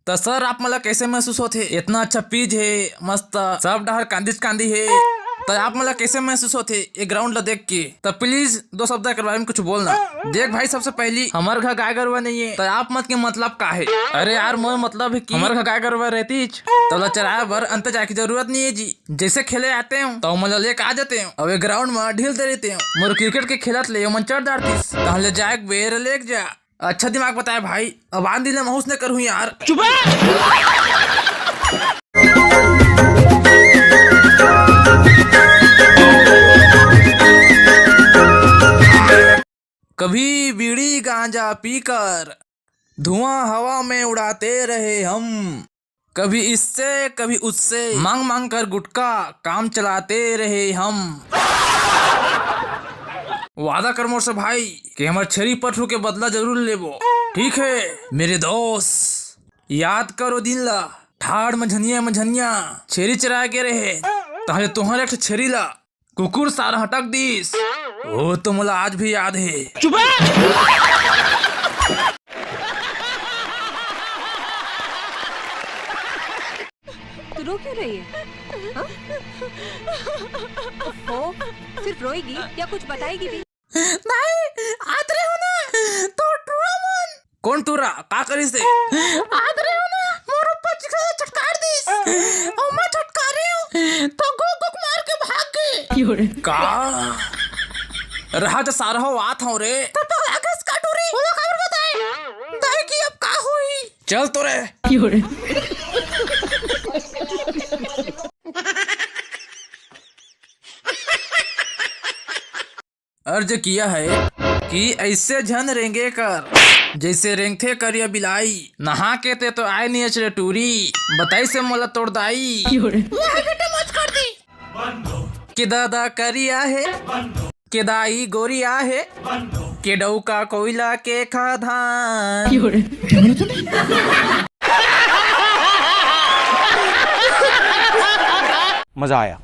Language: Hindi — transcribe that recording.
तो सर आप मला कैसे महसूस होते? इतना अच्छा पिच है, मस्त सब डहर कांदी है, तो आप मला कैसे महसूस होते ये ग्राउंड ला देख के? तो प्लीज 2 शब्द के बारे में कुछ बोलना। देख भाई, सबसे पहली हमारे घर गाय गरुआ नहीं है, तो आप मत के मतलब का है? अरे यार मोर मतलब है कि हमारे घर गाय गरुआ रहती तो चराया भर अंत जाए की जरूरत नहीं है जी। जैसे खेले आते हो तो मतलब लेके आ जाते हो, अब ग्राउंड में ढील दे रहते हो। मोर क्रिकेट के खेलत ले मन चढ़ दाड़तीस ले जाए बेर लेक जा। अच्छा दिमाग बताया भाई, अब आन दिले महूस न करूँ यार। चुप कभी बीड़ी गांजा पीकर धुआं हवा में उड़ाते रहे हम, कभी इससे कभी उससे मांग मांग कर गुटखा काम चलाते रहे हम। वादा कर मोर से भाई कि हमारे छेरी पटरू के बदला जरूर लेबो, ठीक है मेरे दोस्त? याद करो दिन ला ठाड़ मझनिया छेरी चरा के रहे, ताहले तुम्हारे एक छेरी ला कुकुर सारा हटक दिस। वो तो मुला आज भी याद है। चुप तू रो क्यों रही है? ओ, सिर्फ रोएगी या कुछ बताएगी भी? नहीं आत रहे हो ना तो टूरा मन। कौन टूरा? का करी से? आत रहे हो ना मोर ऊपर छटकार दिस और मैं छटकारे हूं तो गोक मार के भाग गए। का रहा तो सारा हो आत हो रे तो आगस का टूरी बोलो खबर बताए दाई की अब का हुई? चल तो रे अर्ज किया है कि ऐसे झन रेंगे कर जैसे रेंगथे करिया बिलाई, नहा के ते तो आए नहीं अचरे टूरी बताई से मोला तोड़ दाई। कि दादा करिया है के दाई गोरिया है के डौका कोयला के खाधान। मजा आया।